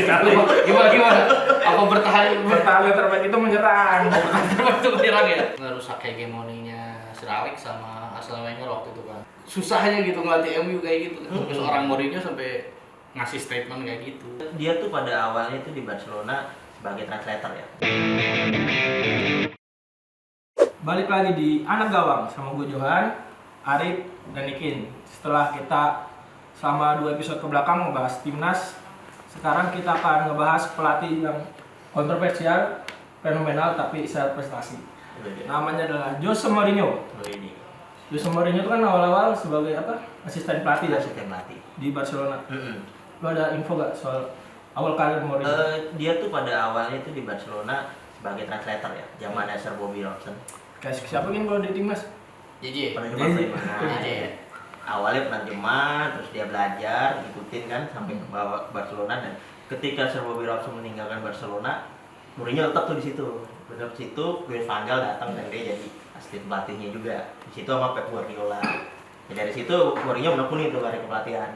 Berkali-kali. Gimana? Apa bertahan Bertahan terbaik itu menyerang. itu menyerang ya? Ngerusak hegemoninya Sir Alex sama Arsene Wenger waktu itu kan. Susahnya gitu ngelatih MU kayak gitu. Sampai seorang Mourinho sampai ngasih statement kayak gitu. Dia tuh pada awalnya itu di Barcelona sebagai translator ya. Balik lagi di Anak Gawang sama gue Johan, Arif, dan Nikin. Setelah kita selama 2 episode kebelakang ngebahas timnas, sekarang kita akan ngebahas pelatih yang kontroversial, fenomenal tapi syarat prestasi. Namanya adalah Jose Mourinho. Jose Mourinho itu kan awal-awal sebagai asisten pelatih ya Asisten pelatih di Barcelona. Lo ada info gak soal awal karir Mourinho? Dia tuh pada awalnya itu di Barcelona sebagai translator ya, zamannya Sir Bobby Robson. Kayak siapa kan kalau di timnas? JJ. Penerjemah JJ. penerjemah. Awalnya penerjemah, terus dia belajar, ikutin kan sampai ke Barcelona, dan ketika Sir Bobby Robson meninggalkan Barcelona, Mourinho tetap tuh di situ. Benar di situ, Louis van Gaal datang dan dia jadi asisten pelatihnya juga. Di situ sama Pep Guardiola. Ya, dari situ Mourinho menekuni tuh karir kepelatihan.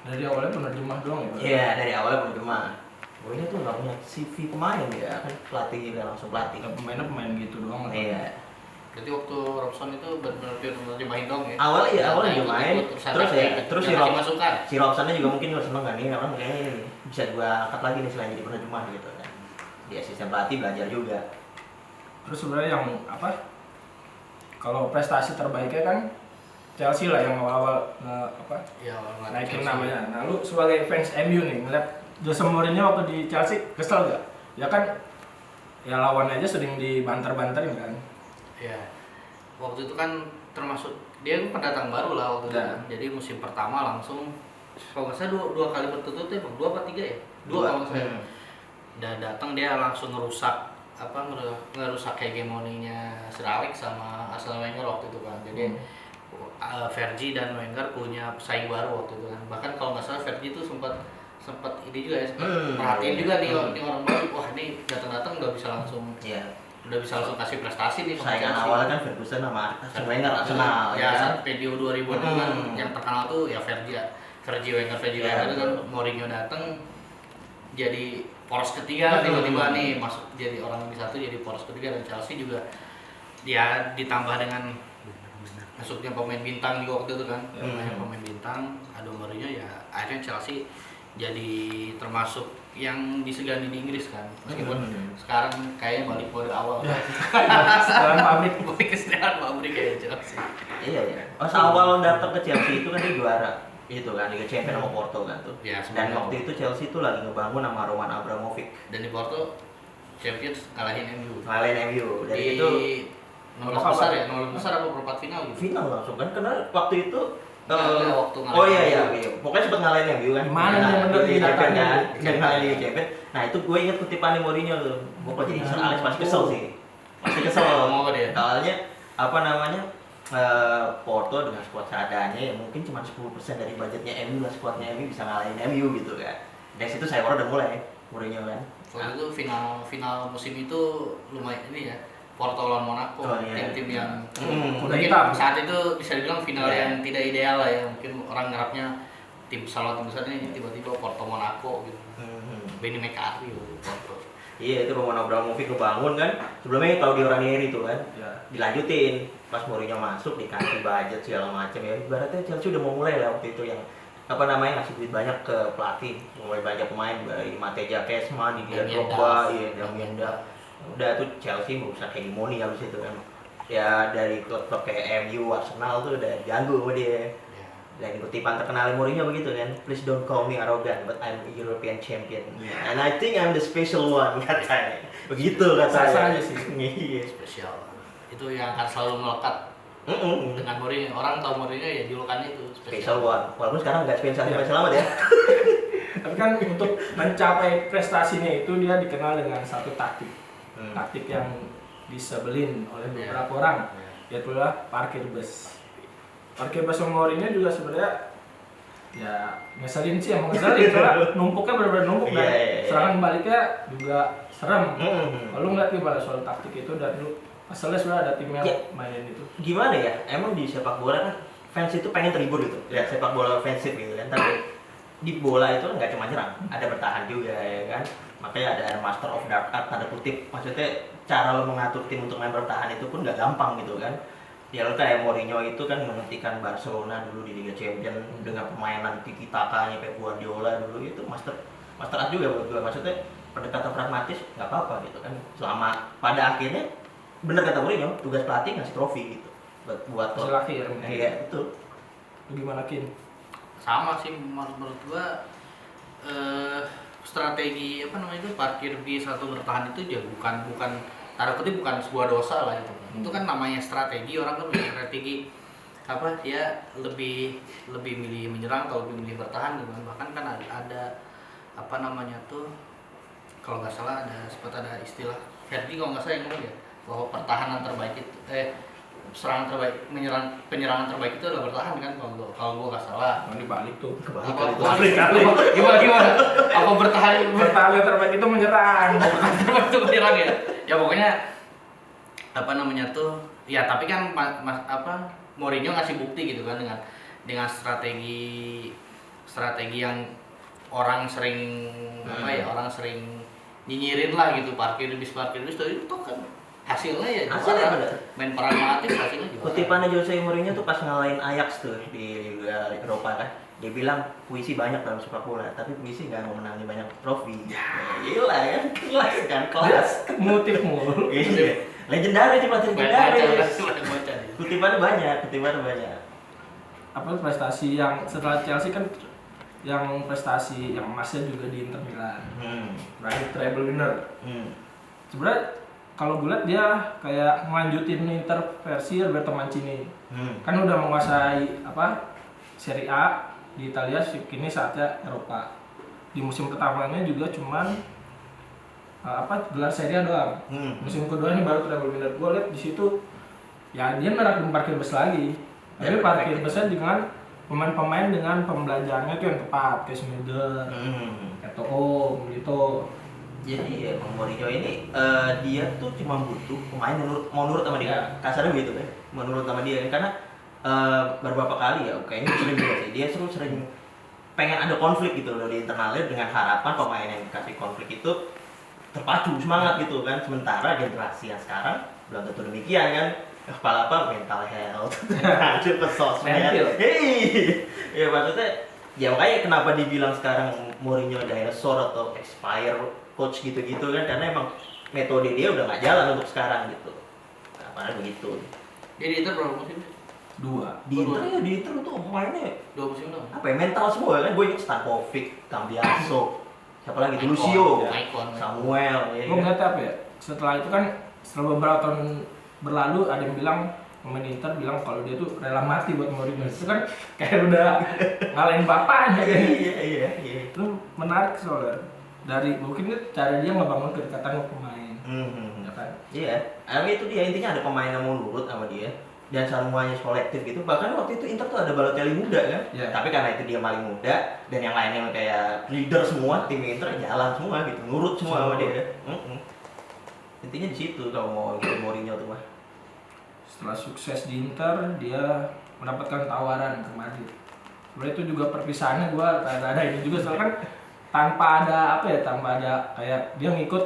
Dari awalnya penerjemah doang ya? Iya, dari awalnya penerjemah. Mourinho tuh nggak punya CV pemain ya, kan pelatih juga langsung pelatih. Pemainnya pemain gitu doang. Iya. Berarti waktu Robson itu benar-benar nerjemahin dong ya? Awalnya dia main, terus masukan. si Robsonnya juga mungkin juga seneng kan, nih orang kayaknya ini bisa gua angkat lagi nih selain jadi penerjemah gitu kan. Di asisten pelatih belajar juga. Terus sebenarnya yang kalau prestasi terbaiknya kan Chelsea lah yang awal-awal Ya, naikin namanya. Nah lu sebagai fans MU nih ngeliat Jose Mourinho waktu di Chelsea kesel gak? Ya kan ya lawannya aja sering dibanter-banterin kan. Ya, waktu itu kan termasuk dia kan pendatang baru lah waktu itu Ya. kan. Jadi musim pertama langsung kalau nggak salah dua kali berturut-turut ya, 2 apa 3 ya? 2 kalau nggak salah. Dan datang dia langsung ngerusak hegemoninya Sir Alex sama Arsene Wenger waktu itu kan. Jadi Fergie dan Wenger punya pesaing baru waktu itu kan. Bahkan kalau nggak salah Fergie itu sempat ini juga ya, perhatiin juga nih orang baru. Wah, ini datang udah bisa langsung kasih prestasi nih sama Saingan Chelsea. awalnya kan Ferguson sama Arsene Wenger Arsenal Ya, kan. saat video 2000 itu kan yang terkenal tuh ya Fergie Wenger itu kan. Mourinho datang jadi poros ketiga tiba-tiba nih masuk jadi orang nomor 1 jadi poros ketiga, dan Chelsea juga dia ditambah dengan masuknya pemain bintang juga waktu itu kan. Pemain bintang, aduh Mourinho ya akhirnya Chelsea jadi termasuk yang disegani di Inggris kan, meskipun sekarang kayaknya balik ke awal. Setelah pabrik. Balik ke setelan pabrik kayak Chelsea. Iya ya. Pas awal datang ke Chelsea itu kan dia juara itu kan Liga Champions sama Porto kan tuh. Ya, Dan waktu itu Chelsea itu lagi ngebangun sama Roman Abramovich. Dan di Porto Champions kalahin MU. Ngalahin MU. Di Dari itu 16 besar ya, 16 besar apa perempat final gitu. final langsung kan, karena waktu itu Waktu oh iya. Pokoknya sempat ngalahin MU kan. Gimana nih bener di di Champions datanya? kan. Dan ngalahin Liga Champions. Nah, itu gue inget kutipan Mourinho tuh. Gue kok jadi Sir Alex pasti kesel sih. Pasti kesel. Mau dia. Soalnya Porto dengan skuad seadanya ya mungkin cuma 10% dari budgetnya MU lah, skuadnya MU bisa ngalahin MU gitu kan. Dari situ saya udah mulai Mourinho kan. Waktu itu final musim itu lumayan ini ya. Porto lawan Monaco, tim-tim yang Kuda mungkin hitam. saat itu bisa dibilang final yang tidak ideal lah ya. Mungkin orang ngarapnya tim besar ini tiba-tiba Porto Monaco gitu. Benny McCarthy Porto. Iya, itu Roman Abramovich kebangun kan. Sebelumnya tahu di Ranieri itu kan. Ya. Dilanjutin pas Mourinho masuk dikasih budget segala macam ya. Ibaratnya Chelsea udah mau mulai lah waktu itu yang ngasih duit banyak ke pelatih, mulai banyak pemain dari Mateja Kesma, Didier Drogba, Damienda. Udah tuh Chelsea merusak hegemoni habis itu kan. Ya dari klub-klub kayak MU, Arsenal tuh udah jago sama dia. Dan kutipan terkenal Mourinho begitu kan, please don't call me arrogant, but I'm a European champion, and I think I'm the special one, katanya. Begitu katanya. Sasa aja sih. Iya. Spesial. Itu yang akan selalu melekat dengan Mourinho. Orang tahu Mourinho ya julukannya itu Special one. Walaupun sekarang nggak spesial selamat ya. Tapi kan untuk mencapai prestasinya itu dia dikenal dengan satu taktik. Taktik yang disebelin oleh beberapa orang, yaitu parkir bus. Parkir bus Mourinho juga sebenarnya ya ngeselin sih, emang ngeselin soalnya numpuknya benar-benar numpuk dan serangan baliknya juga serem. Lalu ngeliat gimana soal taktik itu, dan lu asalnya sudah ada tim yang mainin itu. Gimana ya? Emang di sepak bola kan fans itu pengen terhibur gitu. Ya sepak bola ofensif gitu kan. Tapi di bola itu nggak cuma nyerang, ada bertahan juga ya kan. Makanya ada master of dark art tanda kutip, maksudnya cara lo mengatur tim untuk main bertahan itu pun nggak gampang gitu kan. Ya lo kayak Mourinho itu kan menghentikan Barcelona dulu di Liga Champions dengan permainan tiki takanya Pep Guardiola dulu, itu master art juga buat gue. Maksudnya pendekatan pragmatis nggak apa-apa gitu kan, selama pada akhirnya bener kata Mourinho, tugas pelatih ngasih trofi gitu buat hasil akhir. iya betul. Gimana Kin? Sama sih menurut gua, strategi apa namanya itu parkir bis atau bertahan itu ya bukan tanda kutip bukan sebuah dosa lah itu. Itu kan namanya strategi, orang kan punya strategi apa ya, lebih milih menyerang atau lebih milih bertahan gitu kan. Bahkan kan ada apa namanya tuh, kalau nggak salah ada istilah Ferdi kalau nggak salah yang ngomong ya, bahwa pertahanan terbaik itu serangan terbaik, penyerangan terbaik itu adalah bertahan kan, kalau gua nggak salah. Dibalik tuh. Gimana? Apa bertahan Bertahan terbaik itu menyerang. terbaik itu menyerang ya? Ya pokoknya apa namanya tuh, ya tapi kan Mourinho ngasih bukti gitu kan dengan strategi yang orang sering orang sering nyinyirin lah gitu, parkir bis itu kan hasilnya ya Hasilnya bener. main pragmatis, hasilnya juga. Kutipannya Jose Mourinho tuh pas ngalahin Ajax tuh di Liga Eropa kan, dia bilang puisi banyak dalam sepak bola, tapi puisi nggak mau menangi banyak trofi. Ya, gila kan, kelas. Motif mulu. Iya, legendaris sih pelatih legendaris. Baca. Kutipannya banyak. Apa prestasi yang setelah Chelsea kan, yang prestasi yang emasnya juga di Inter Milan. Terakhir treble winner. Sebenarnya kalau gue lihat dia kayak ngelanjutin Inter versi Roberto Mancini. Kan udah menguasai Serie A di Italia, kini saatnya Eropa. Di musim pertamanya juga cuman gelar Serie A doang. Musim kedua ini baru treble winner. Gue lihat di situ ya dia merangkum parkir bus lagi. Tapi parkir busnya dengan pemain-pemain dengan pembelajarannya itu yang tepat, kayak Schneider, Eto'o, gitu. Jadi ya Bang Mourinho ini dia tuh cuma butuh pemain menurut sama dia. Kasarnya begitu kan, menurut sama dia, karena beberapa kali ya kayaknya sering juga sih dia sering pengen ada konflik gitu loh di internalnya, dengan harapan pemain yang dikasih konflik itu terpacu semangat gitu kan. Sementara generasi yang sekarang belum tentu demikian kan, kepala mental health lanjut ke sosmed. Ya maksudnya ya makanya kenapa dibilang sekarang Mourinho dinosaur atau expire coach gitu-gitu kan, karena emang metode dia udah nggak jalan untuk sekarang gitu. Apalagi begitu. Jadi Inter berapa musim? 2. Di Inter tuh pemainnya 2 musim dong. apa ya, mental semua kan. Gue inget Stankovic, Cambiaso, siapa lagi, Lucio, Samuel. Gue ngeliat apa ya, setelah itu kan setelah beberapa tahun berlalu ada yang bilang, pemain Inter bilang kalau dia tuh rela mati buat Mourinho. Itu kan kayak udah ngalahin bapaknya kan. Iya. Itu menarik soalnya, dari mungkin cara dia ngebangun kedekatan sama pemain. Ya kan? Iya, itu dia intinya, ada pemain yang mau nurut sama dia dan semuanya kolektif gitu. Bahkan waktu itu Inter tuh ada Balotelli muda kan, tapi karena itu dia paling muda dan yang lainnya kayak leader semua, tim Inter jalan semua gitu, nurut semua sama dia. Intinya di situ kalau mau gitu Mourinho tuh mah. Setelah sukses di Inter, dia mendapatkan tawaran ke Madrid. Sebenarnya itu juga perpisahannya gue ada ini juga, soalnya kan tanpa ada kayak dia ngikut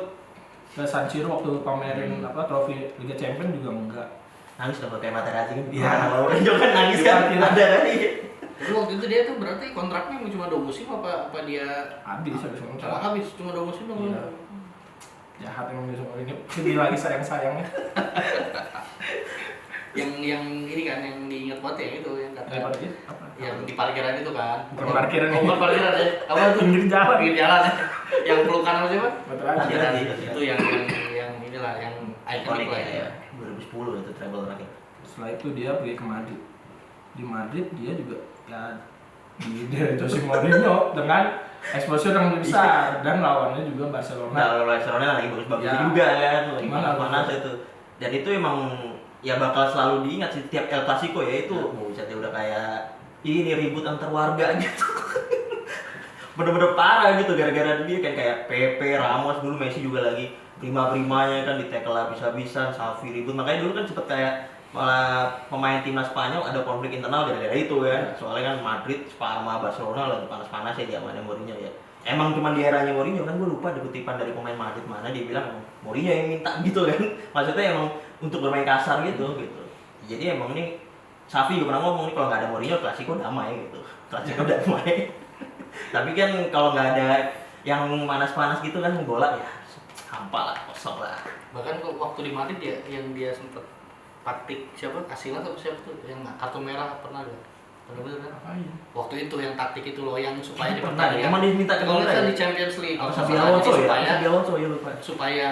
ke San Siro waktu pamerin trofi Liga Champions juga enggak. Nangis dong kayak Materazzi kan. Iya. Mourinho kan nangis kan. Ada kan nih. Tapi waktu itu dia tuh berarti kontraknya cuma 2 musim apa dia Habis kontrak. habis cuma 2 musim dong. Iya. Jahat emang dia sama ini. Sedih lagi sayangnya. yang ini kan yang diingat banget ya itu yang kata Apa? yang di parkiran itu kan. Bukan parkiran. Bukan parkiran ya. Apa tuh? Pinggir jalan. Pinggir jalan. Yang pelukan apa sih, Pak? Betul aja. Materazzi. Itu yang inilah yang ikonik lah ya. 2010 itu treble terakhir. Setelah itu dia pergi ke Madrid. Di Madrid dia juga ya di Jose Mourinho dengan exposure yang lebih besar, dan lawannya juga Barcelona. Nah, Barcelona lagi bagus-bagus Ya. juga kan, lagi Mana panas itu. Dan itu emang ya bakal selalu diingat sih tiap El Clasico ya itu. Buset ya udah kayak ini ribut antar warga gitu. Bener-bener parah gitu gara-gara dia kan, kayak Pepe, Ramos, dulu Messi juga lagi prima-primanya kan, di tackle habis-habisan, Xavi ribut. Makanya dulu kan sempet kayak malah pemain timnas Spanyol ada konflik internal gara-gara itu kan. Soalnya kan Madrid sama Barcelona lagi panas-panas ya zamannya Mourinho ya. Emang cuma di eranya Mourinho kan, gue lupa ada kutipan dari pemain Madrid mana dia bilang Mourinho yang minta gitu kan. Maksudnya emang untuk bermain kasar gitu. Jadi emang ini Xavi juga pernah ngomong nih kalau nggak ada Mourinho Klasiko damai gitu. Klasiko damai. Tapi kan kalau nggak ada yang panas-panas gitu kan bola ya hampa lah, kosong lah. Bahkan waktu di Madrid ya yang dia sempet taktik siapa Casillas atau siapa tuh yang kartu merah pernah gak? Bener-bener kan? Waktu itu yang taktik itu loh yang supaya di pertandingan. Emang diminta ke kalau merah di Champions League. Apa Xabi Alonso ya? Supaya, Xabi Alonso ya lupa. Supaya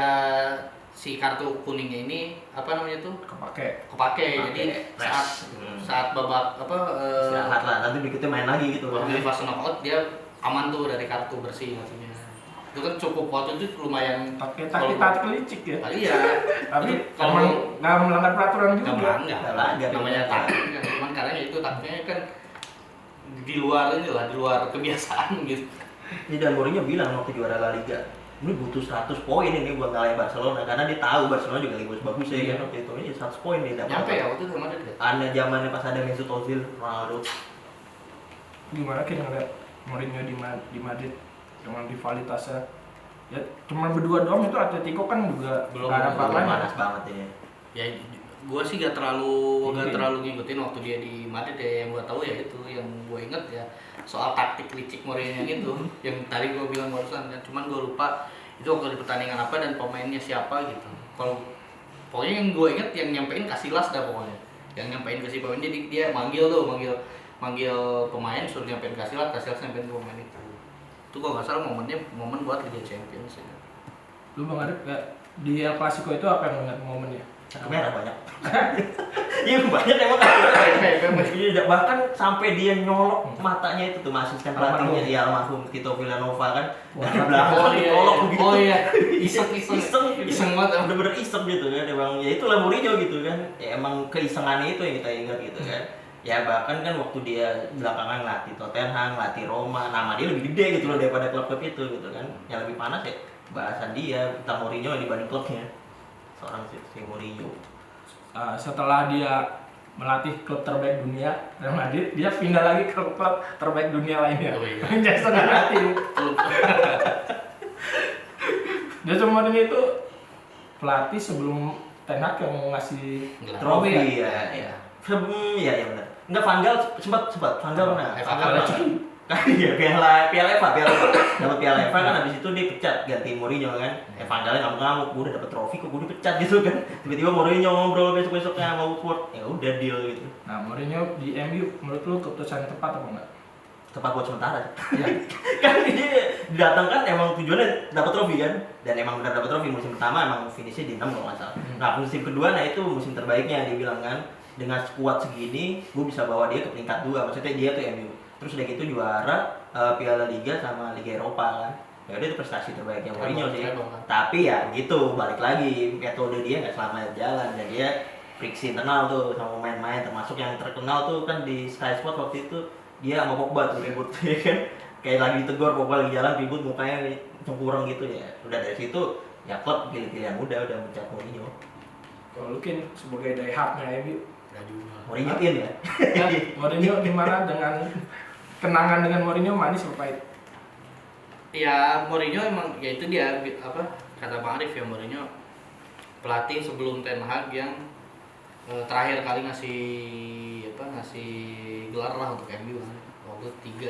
si kartu kuningnya ini apa namanya tuh kepake. Jadi saat babak istirahat lah, nanti berikutnya main lagi gitu. Di fase knockout dia aman tuh dari kartu bersih maksudnya. Itu kan cukup waktu itu lumayan pakai taktik licik ya. Iya. Tapi kalau nggak melanggar peraturan juga. Nggak namanya taktik. Cuman karena itu taktiknya kan di luar kebiasaan gitu. Ini dan Mourinho bilang waktu juara La Liga, ini butuh 100 poin ini buat ngalahin Barcelona karena dia tahu Barcelona juga lagi bagus ya kan waktu itu. Ini 100 poin dia dapat. Nyampe ya waktu itu sama dia. Ada zamannya pas ada Mesut Ozil, Ronaldo. Gimana kita ngeliat Mourinho di Madrid dengan rivalitasnya ya cuma berdua doang itu Atletico kan juga belum panas banget ya. Ya gue sih gak terlalu ngikutin waktu dia di Madrid ya. Yang gue tahu ya itu yang gue inget ya soal taktik licik Mourinho yang itu yang tadi gue bilang barusan kan. Cuman gue lupa itu waktu di pertandingan apa dan pemainnya siapa gitu. Kalau pokoknya yang gue inget yang nyampein Casillas dah pokoknya. Yang nyampein ke si pemain dia manggil pemain suruh nyampein Casillas nyampein ke pemain itu. Itu kalau nggak salah momen buat Liga Champions ya. Lu Bang Arif di El Clasico itu apa yang ingat momennya? Kartu merah banyak. Iya banyak emang kartu merah. Iya bahkan sampai dia nyolok matanya itu tuh asisten pelatihnya ya almarhum Tito Villanova kan. Dari belakang nyolok begitu. Oh iya. Iseng banget. Bener-bener iseng gitu kan. Emang ya itulah Mourinho gitu kan. Ya emang keisengannya itu yang kita ingat gitu kan. Ya bahkan kan waktu dia belakangan ngelatih Tottenham, ngelatih Roma, nama dia lebih gede gitu loh daripada klub-klub itu gitu kan. Yang lebih panas ya bahasan dia tentang Mourinho dibanding klubnya. Seorang si Mourinho. Setelah dia melatih klub terbaik dunia Real Madrid, dia pindah lagi ke klub terbaik dunia lainnya. Oh, iya. Manchester United. Dia cuma itu pelatih sebelum Ten Hag yang ngasih trofi ya. Iya benar. Enggak Van Gaal sempat Van Gaal pernah. Iya Piala Eva. Dapat Piala Eva kan habis itu dia pecat ganti Mourinho kan. Van Gaal ngamuk-ngamuk, gue udah dapat trofi kok gue dipecat gitu kan. Tiba-tiba Mourinho ngobrol besok-besoknya sama Woodward. Ya udah deal gitu. Nah, Mourinho di MU menurut lu keputusan tepat apa enggak? Tepat buat sementara. Ya. Kan dia didatangkan emang tujuannya dapat trofi kan. Dan emang benar dapat trofi musim pertama emang finishnya di 6 kalau nggak salah. Nah, musim kedua itu musim terbaiknya dia bilang kan. Dengan skuad segini, gue bisa bawa dia ke peringkat 2. Maksudnya dia ke MU. Terus udah gitu juara Piala Liga sama Liga Eropa kan. Ya udah itu prestasi terbaiknya Mourinho sih. Tapi ya gitu, balik lagi metode dia nggak selama jalan dan dia friksi internal tuh sama pemain-pemain termasuk yang terkenal tuh kan di Sky Sport waktu itu dia sama Pogba tuh ribut ya kan. Kayak lagi ditegur Pogba lagi jalan ribut mukanya cembureng gitu ya. Udah dari situ ya klub pilih-pilih yang udah mencat Mourinho. Kalau lu kan sebagai die hardnya MU Mourinho ya. Mourinho gimana dengan kenangan dengan Mourinho manis apa pahit? Ya Mourinho emang ya itu dia apa kata Bang Arif ya Mourinho pelatih sebelum Ten Hag yang terakhir kali ngasih gelar lah untuk MU waktu 3.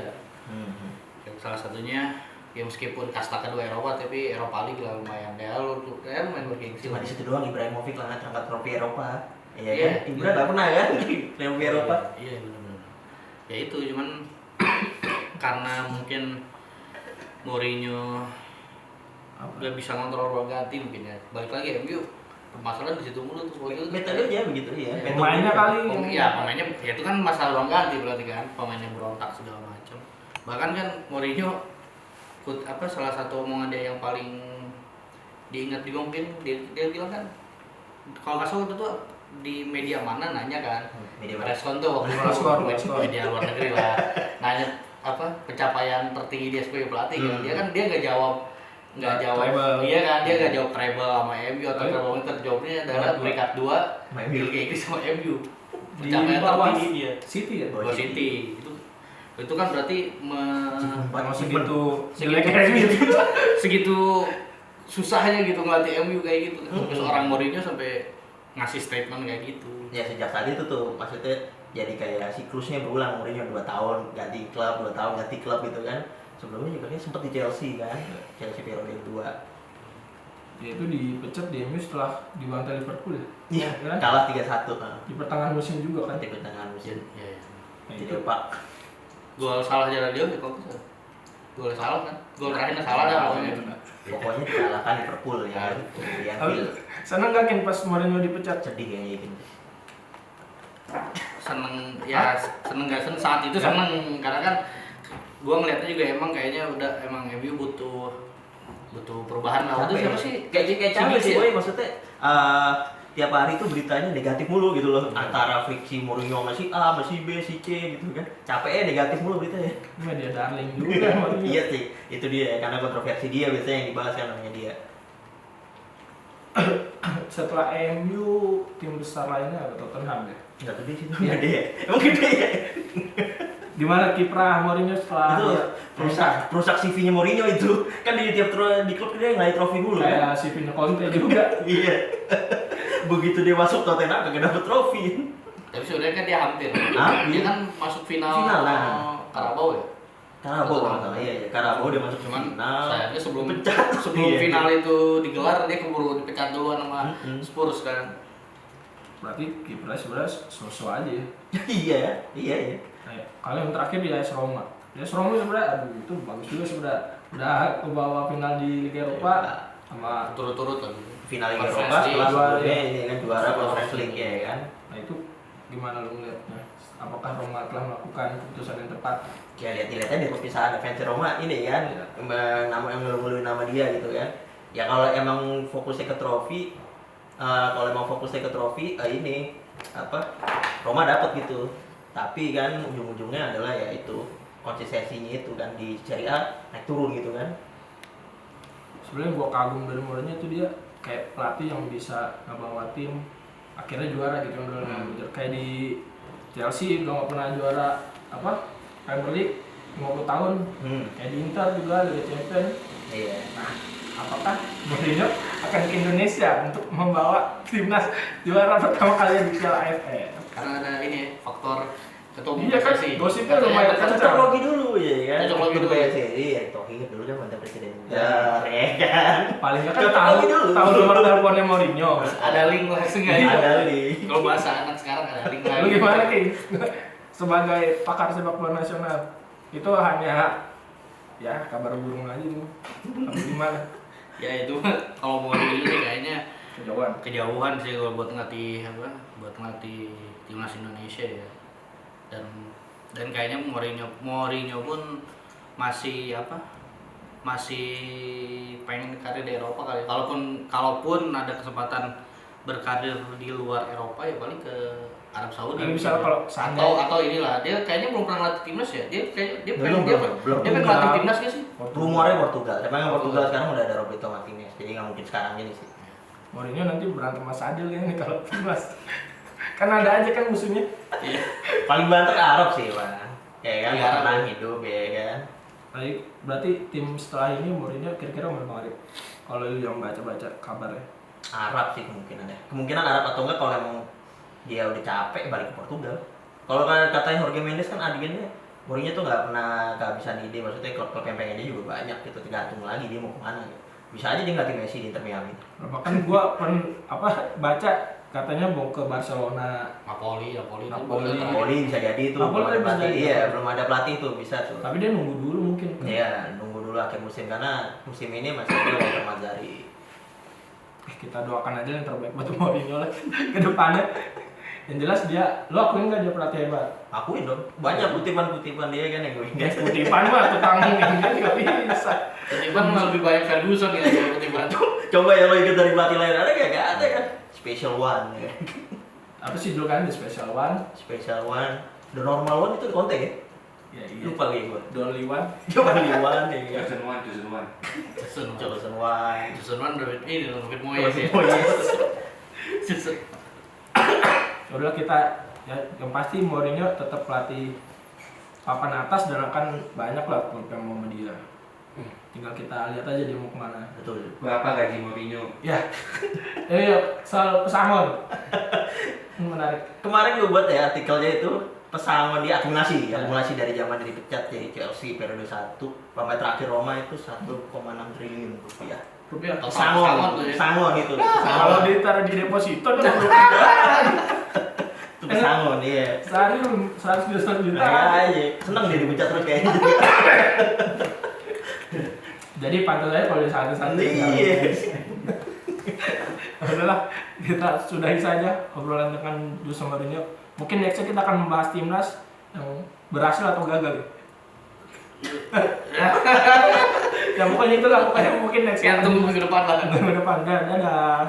Salah satunya ya meskipun kasta kedua Eropa tapi Eropa League lah lumayan lumayan bergengsi. Cuma di situ doang Ibrahimovic lah ngangkat trofi Eropa. Iya, kan? Ibra nggak pernah kan trofi Eropa. Iya benar-benar. Ya itu cuman karena mungkin Mourinho nggak bisa ngontrol ruang ganti mungkin ya. Balik lagi MU permasalahan di situ mulu tuh. Metode aja begitu ya. Pemainnya kali. Pemainnya ya itu kan masalah ruang ganti berarti kan pemainnya berontak segala macam. Bahkan kan Mourinho salah satu omongan dia yang paling diingat juga mungkin dia bilang kan kalau nggak salah itu tuh di media mana nanya kan preskon tuh waktu media luar negeri lah nanya pencapaian tertinggi dia sebagai pelatih kan dia nggak nggak jawab. treble. Iya kan, dia nggak jawab treble sama MU atau Iya. treble, terjawabnya adalah peringkat 2 MU. Liga Inggris sama MU. Di Pencapaian bawah tertinggi dia. City ya. Bawah Go City. Itu kan berarti Kalau segitu segitu, segitu susahnya gitu ngelatih MU kayak gitu. Sampai seorang Mourinho sampai ngasih statement kayak gitu. Ya sejak saat itu tuh maksudnya jadi kayak siklusnya berulang, Mourinho 2 tahun ganti klub, 2 tahun ganti klub gitu kan. Sebelumnya juga dia sempat di Chelsea kan, Chelsea periode 2. Dia itu dipecat di MU setelah dibantai Liverpool ya. Iya, kan? kalah 3-1 kan. Di pertengahan musim juga kan. Di pertengahan musim. Iya. Nah, Jadi itu Pak, Gol salah jalan dia kalau nggak salah. Gol salah kan? Gol terakhirnya salah dah pokoknya. pokoknya dikalahkan Liverpool ya kan. Di Anfield. seneng gak Kin pas Mourinho dipecat? Sedih kayaknya gitu. Seneng ya, seneng gak seneng saat itu seneng karena kan gua ngeliatnya juga emang kayaknya udah emang MU butuh perubahan lah. Itu siapa sih? Kayak capek sih, boy. Maksudnya tiap hari tuh beritanya negatif mulu gitu loh. Antara friksi Mourinho sama si A, sama si B, si C gitu kan. Capeknya negatif mulu beritanya. Media darling juga Mourinho. Iya sih, itu dia karena kontroversi dia biasanya yang dibahas kan namanya dia. Setelah MU, tim besar lainnya ada Tottenham ya. Enggak gede sih itu. Gede ya. Emang gede ya. Gimana kiprah Mourinho setelah Itu dia perusak CV-nya Mourinho itu. Kan di tiap di klub dia ngelain trofi mulu kan. kayak si Vino Conte juga. Iya. Begitu dia masuk Tottenham kagak dapet trofi. Tapi sebenarnya kan dia hampir. Hampir. Dia kan masuk final, Final lah. Karabau ya. Karabau kalau nggak salah iya ya. Karabau dia masuk Cuman final. sayangnya sebelum Pecat. Iya. final itu digelar dia keburu dipecat duluan sama Spurs kan. Berarti kiprahnya sebenarnya so-so aja ya. Iya, iya ya. Nah, kalau yang terakhir di AS Roma. AS Roma sebenarnya aduh itu bagus juga sebenarnya. Udah kebawa final di Liga Eropa sama Turut-turut lagi. Final Liga Conference Eropa League. setelah Juara, sebelumnya ya. ini kan juara Conference League ya kan. nah itu gimana lu melihatnya? Apakah Roma telah melakukan keputusan yang tepat? Ya lihat-lihatnya di perpisahan fans Roma ini kan, Iya. nama yang ngeluh nama dia gitu kan. Ya kalau emang fokusnya ke trofi, kalau emang fokusnya ke trofi, ini apa Roma dapat gitu. Tapi kan ujung-ujungnya adalah ya itu konsistensinya itu kan di Serie A naik turun gitu kan. Sebenarnya gua kagum dari Mourinho itu dia kayak pelatih yang bisa ngebawa tim akhirnya juara gitu yang dulu kayak di Chelsea udah nggak pernah juara apa Premier League 50 tahun kayak di Inter juga Liga Champions. Iya. Nah, apakah Mourinho akan ke Indonesia untuk membawa timnas juara pertama kali di Piala AFF? Karena ada ini faktor ketua umum Iya kan, PSSI. gosipnya Katanya lumayan ada- Cocok logi dulu ya kan. Cocok logi dulu. Iya, Tohir dulu kan mantan presiden juga. Ya kan. Paling nggak kan Cocok tahu lagi dulu. tahu nomor teleponnya Mourinho. ada link langsung aja. Ada nih. Kalau bahasa anak sekarang ada link lagi. Lu gimana King? Sebagai pakar sepak bola nasional itu hanya ya kabar burung aja tuh. Tapi gimana? Ya itu kalau mau dulu sih kayaknya Kejauhan. sih kalau buat ngelatih apa? Buat ngelatih timnas Indonesia ya. Dan kayaknya Mourinho pun masih apa? Masih pengen karir di Eropa kali. Kalaupun ada kesempatan berkarir di luar Eropa ya paling ke Arab Saudi. Tapi misalnya kalau atau inilah dia kayaknya belum pernah ngelatih timnas ya. Dia Belum. pengen ngelatih timnas gak sih? Rumornya Portugal. Tapi yang Portugal sekarang udah ada Roberto Martinez. Jadi nggak mungkin sekarang ini sih. Mourinho nanti berantem sama Sadil ya nih kalau timnas. Kan ada aja kan musuhnya. Iya. Paling banter Arab sih, Bang. Ya kan, Iya, pernah Arab. hidup ya kan. Baik, berarti tim setelah ini Mourinho kira-kira mau kemarin. Kalau lu yang baca-baca kabarnya. Arab sih kemungkinan ya. Kemungkinan Arab atau enggak kalau emang dia udah capek balik ke Portugal. Kalau katanya Jorge Mendes kan adiannya Mourinho tuh nggak pernah kehabisan ide, maksudnya klub-klub yang pengen dia juga banyak gitu, tergantung lagi dia mau kemana gitu. Bisa aja dia ngelatih Messi di Inter Miami. Bahkan gua baca katanya mau ke Barcelona. Napoli itu Napoli. boleh terakhir. Napoli bisa jadi itu. Napoli belum ada bisa pelatih. jadi. Iya, belum ada pelatih tuh bisa tuh. Tapi dia nunggu dulu mungkin. Iya, nunggu dulu akhir musim karena musim ini masih ada Walter Mazzarri. Kita doakan aja yang terbaik buat Mourinho lah ke depannya. Yang jelas dia, lo akuin nggak dia pelatih hebat? Akuin dong, banyak kutipan-kutipan dia kan yang gue ingat. Kutipan mah tukang ini nggak bisa. Jadi kan lebih banyak Ferguson ya tiba-tiba. Coba ya lo ikut dari pelatih lain ada gak ada kan? Special one ya. Apa sih dulu kan the special one? Special one, the normal one itu Conte ya? Ya iya. Lupa lagi gue. Don Liwan. Coba Liwan ya. Chosen one. Chosen One. Jason Wan David Moyes David ya. Moyes. Jason. Udah kita ya yang pasti Mourinho tetap pelatih papan atas dan akan banyak lah klub yang mau sama dia. Tinggal kita lihat aja dia mau kemana. Betul. Berapa gaji Mourinho? Ya, soal pesangon. Ini menarik. Kemarin gue buat ya artikelnya itu pesangon dia akumulasi dari zaman dia dipecat jadi Chelsea periode 1 sampai terakhir Roma itu 1,6 triliun rupiah. Rupiah. Pesangon tuh ya. Pesangon itu. Kalau ditaruh di deposito kan Itu pesangon iya. sehari 100 juta. Nah, aja. Seneng dia dipecat terus kayaknya. Jadi pantas aja kalau dia satu-satu. Iya. Udahlah, kita sudahi saja obrolan dengan Jose Mourinho. Mungkin nextnya kita akan membahas timnas yang berhasil atau gagal. Ya pokoknya itulah, pokoknya mungkin next Ya tunggu minggu depan lah. minggu depan. Dadah.